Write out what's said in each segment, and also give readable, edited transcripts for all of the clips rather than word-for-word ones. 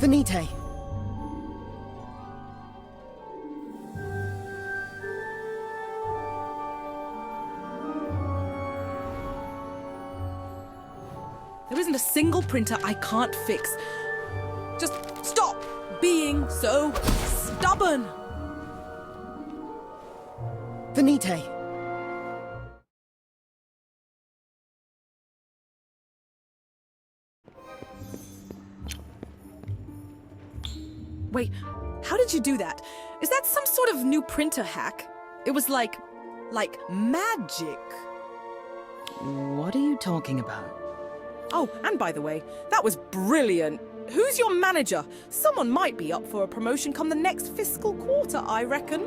Venite. There isn't a single printer I can't fix. Just stop being so stubborn! Venite. Wait, how did you do that? Is that some sort of new printer hack? It was like magic. What are you talking about? Oh, and by the way, that was brilliant. Who's your manager? Someone might be up for a promotion come the next fiscal quarter, I reckon.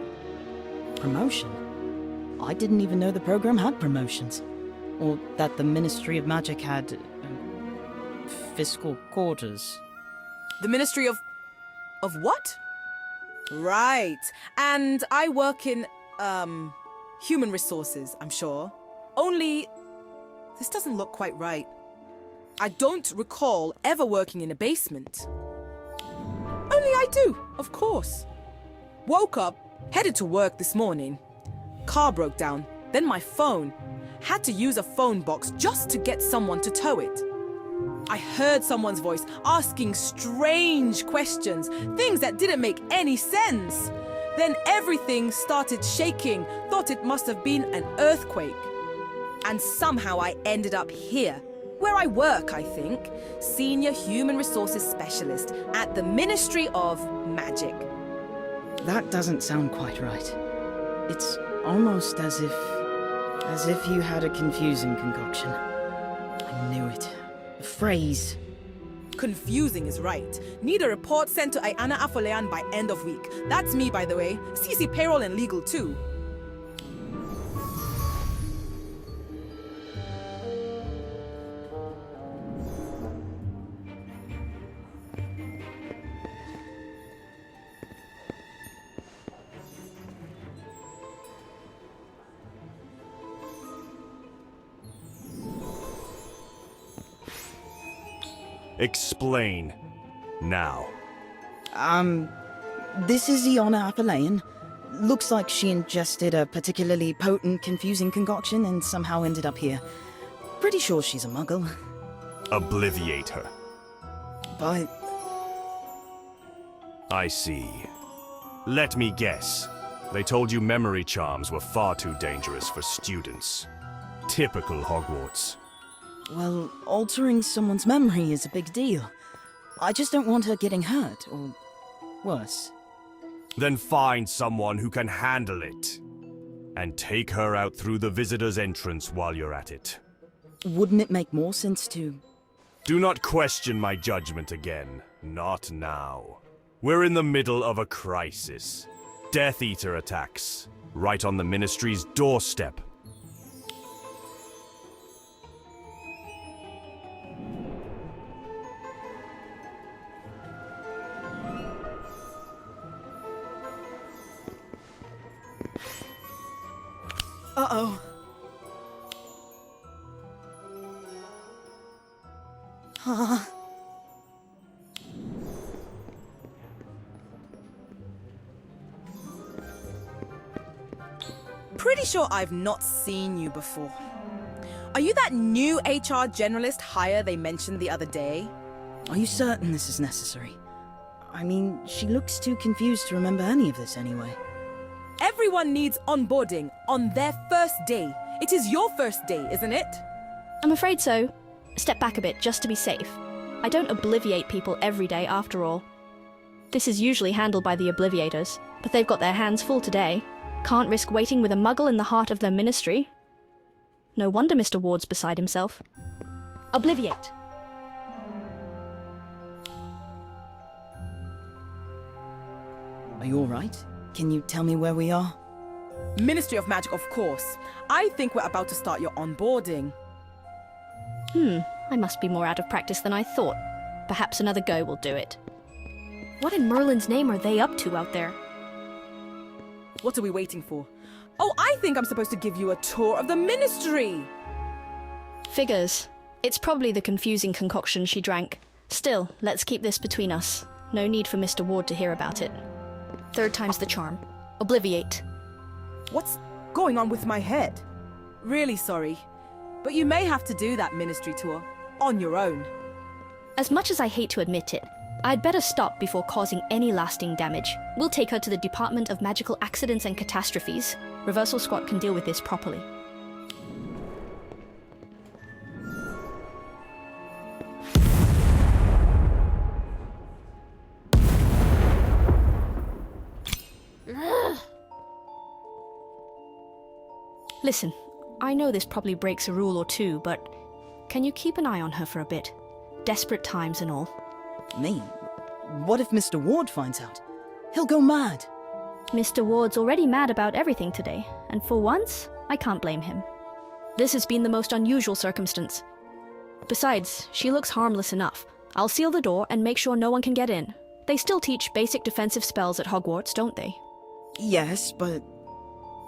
Promotion? I didn't even know the program had promotions. Or that the Ministry of Magic had... fiscal quarters. The Ministry of what? Right. And I work in, human resources, I'm sure. Only, this doesn't look quite right. I don't recall ever working in a basement. Only I do, of course. Woke up, headed to work this morning. Car broke down, then my phone. Had to use a phone box just to get someone to tow it. I heard someone's voice asking strange questions, things that didn't make any sense. Then everything started shaking, thought it must have been an earthquake. And somehow I ended up here, where I work, I think. Senior Human Resources Specialist at the Ministry of Magic. That doesn't sound quite right. It's almost as if you had a confusing concoction. I knew it. A phrase. Confusing is right. Need a report sent to Ayana Afolean by end of week. That's me, by the way. CC payroll and legal too. Explain. Now. This is Iona Apalayan. Looks like she ingested a particularly potent, confusing concoction and somehow ended up here. Pretty sure she's a muggle. Obliviate her. But... I see. Let me guess. They told you memory charms were far too dangerous for students. Typical Hogwarts. well, altering someone's memory is a big deal. I just don't want her getting hurt, or worse. Then find someone who can handle it. And take her out through the visitor's entrance while you're at it. Wouldn't it make more sense to... Do not question my judgment again. Not now. We're in the middle of a crisis. Death Eater attacks. Right on the Ministry's doorstep. Uh-oh. Pretty sure I've not seen you before. Are you that new HR generalist hire they mentioned the other day? Are you certain this is necessary? I mean, she looks too confused to remember any of this anyway. Everyone needs onboarding on their first day. It is your first day, isn't it? I'm afraid so. Step back a bit, just to be safe. I don't obliviate people every day, after all. This is usually handled by the obliviators, but they've got their hands full today. Can't risk waiting with a muggle in the heart of their ministry. No wonder Mr. Ward's beside himself. Obliviate! Are you alright? Can you tell me where we are? Ministry of Magic, of course. I think we're about to start your onboarding. I must be more out of practice than I thought. Perhaps another go will do it. What in Merlin's name are they up to out there? What are we waiting for? Oh, I think I'm supposed to give you a tour of the Ministry! Figures. It's probably the confusing concoction she drank. Still, let's keep this between us. No need for Mr. Ward to hear about it. Third time's the charm. Obliviate. What's going on with my head? Really sorry, but you may have to do that ministry tour on your own. As much as I hate to admit it, I'd better stop before causing any lasting damage. We'll take her to the Department of Magical Accidents and Catastrophes. Reversal Squad can deal with this properly. Listen, I know this probably breaks a rule or two, but can you keep an eye on her for a bit? Desperate times and all. Me? What if Mr. Ward finds out? He'll go mad. Mr. Ward's already mad about everything today, and for once, I can't blame him. This has been the most unusual circumstance. Besides, she looks harmless enough. I'll seal the door and make sure no one can get in. They still teach basic defensive spells at Hogwarts, don't they? Yes, but...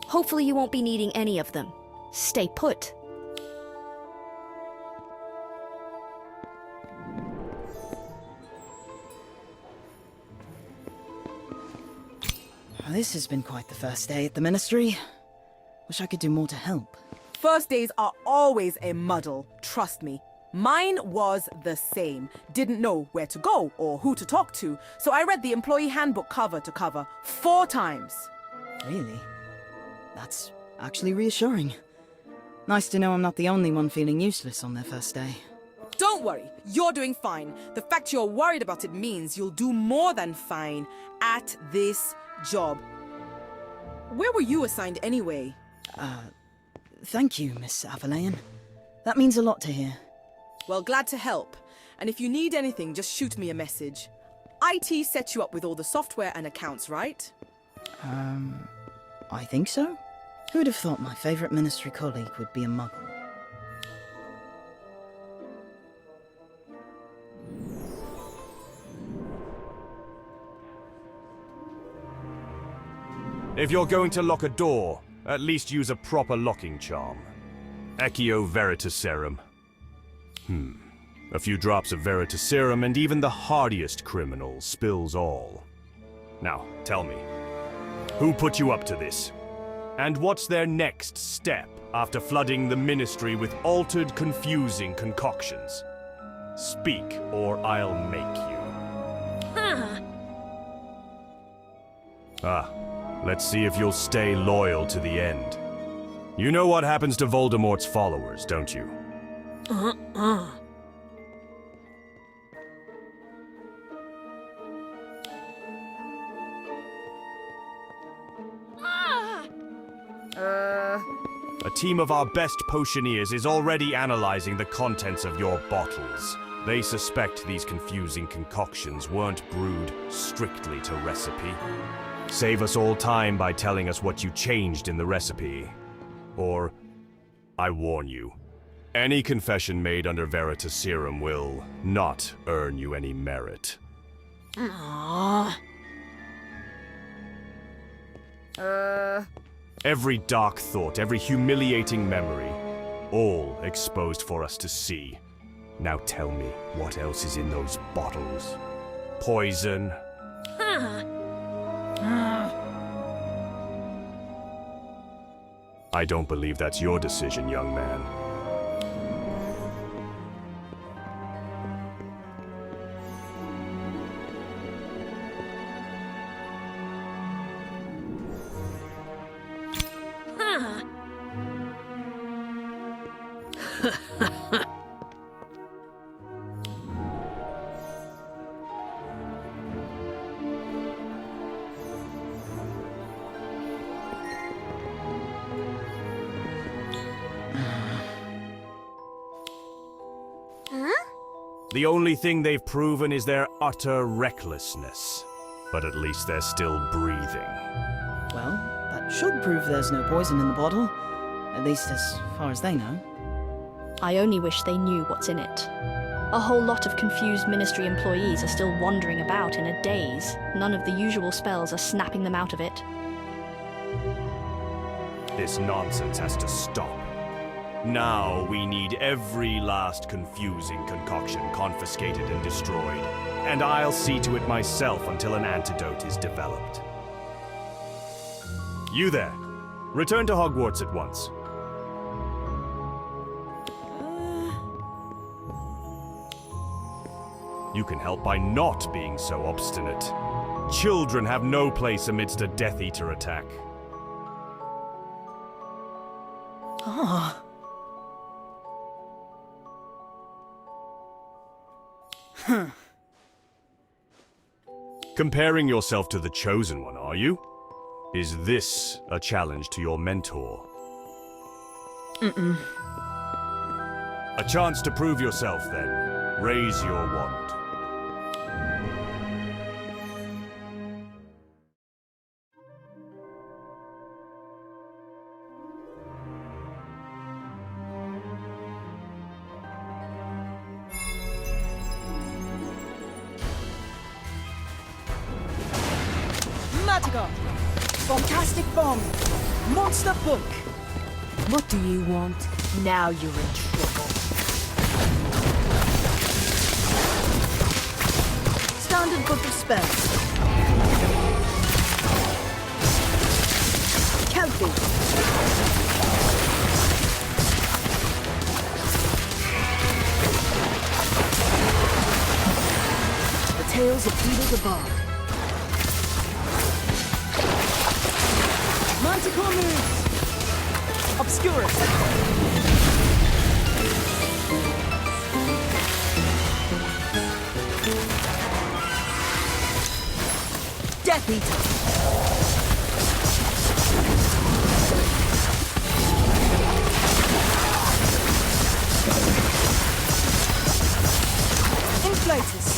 Hopefully you won't be needing any of them. Stay put. This has been quite the first day at the Ministry. Wish I could do more to help. First days are always a muddle, trust me. Mine was the same. Didn't know where to go or who to talk to, so I read the employee handbook cover to cover 4 times. Really? That's actually reassuring. Nice to know I'm not the only one feeling useless on their first day. Don't worry, you're doing fine. The fact you're worried about it means you'll do more than fine at this job. Where were you assigned anyway? Thank you, Miss Avalayan. That means a lot to hear. Well, glad to help. And if you need anything, just shoot me a message. IT set you up with all the software and accounts, right? I think so. Who'd have thought my favorite Ministry colleague would be a muggle? If you're going to lock a door, at least use a proper locking charm. Accio Veritaserum. A few drops of Veritaserum and even the hardiest criminal spills all. Now, tell me, who put you up to this? And what's their next step after flooding the Ministry with altered, confusing concoctions? Speak, or I'll make you. Let's see if you'll stay loyal to the end. You know what happens to Voldemort's followers, don't you? A team of our best potioneers is already analyzing the contents of your bottles. They suspect these confusing concoctions weren't brewed strictly to recipe. Save us all time by telling us what you changed in the recipe. Or, I warn you, any confession made under Veritaserum will not earn you any merit. Every dark thought, every humiliating memory, all exposed for us to see. Now tell me, what else is in those bottles? Poison? I don't believe that's your decision, young man. The only thing they've proven is their utter recklessness. But at least they're still breathing. Well, that should prove there's no poison in the bottle. At least as far as they know. I only wish they knew what's in it. A whole lot of confused Ministry employees are still wandering about in a daze. None of the usual spells are snapping them out of it. This nonsense has to stop. Now we need every last confusing concoction confiscated and destroyed. And I'll see to it myself until an antidote is developed. You there. Return to Hogwarts at once. You can help by not being so obstinate. Children have no place amidst a Death Eater attack. Comparing yourself to the Chosen One, are you? Is this a challenge to your mentor? A chance to prove yourself, then. Raise your wand. Matagon! Fantastic Bomb! Monster Book! What do you want? Now you're in trouble. Standard Book of Spells. Kelpie. The Tales of Peter the Bard. Manticore moves! Obscurus! Death Eater! Inflatus!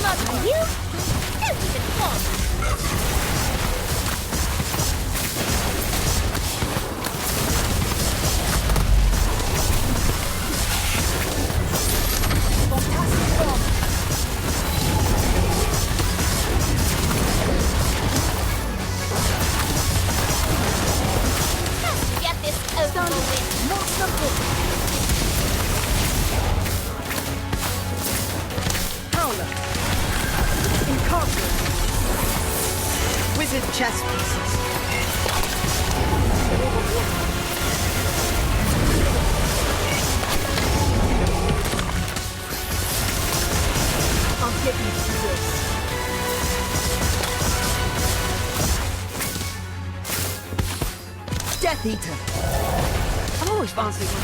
Mother, you? Don't even want! Wizard chess pieces. I'll get you through this. Death Eater. I'm always fancy one.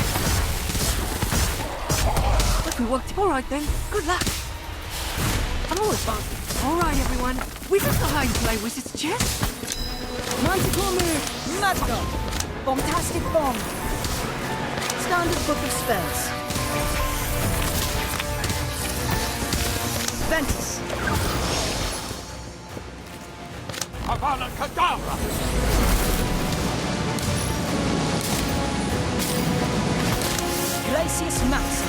Look, we worked. All right then. Good luck. I'm always fancy. All right, everyone. Wizards know how you play wizard's chess. Manticore move. Matagon. Bombastic Bomb. Standard Book of Spells. Ventus. Avada Kedavra! Glacius Maxim.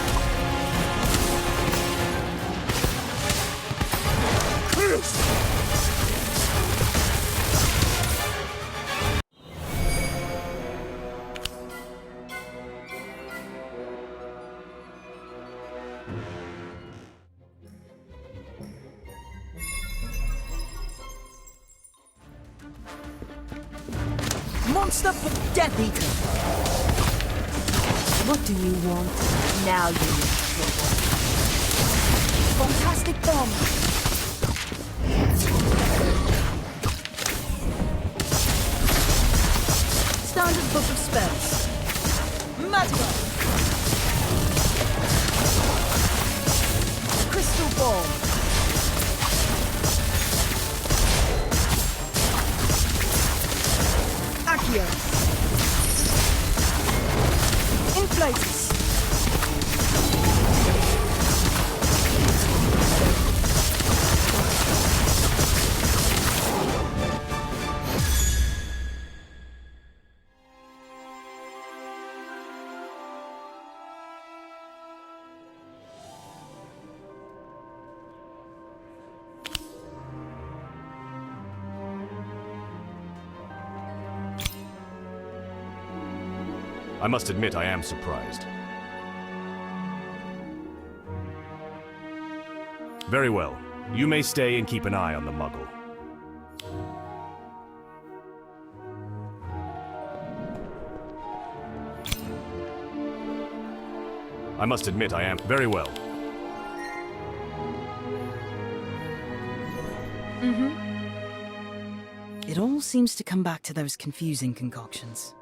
Monster for Death Eater. What do you want? Now you're in trouble. Fantastic Bomb. Standard Book of Spells. Matagon. Crystal Ball. Accio. Inflatus. I must admit I am surprised. Very well. You may stay and keep an eye on the Muggle. I must admit I am very well. It all seems to come back to those confusing concoctions.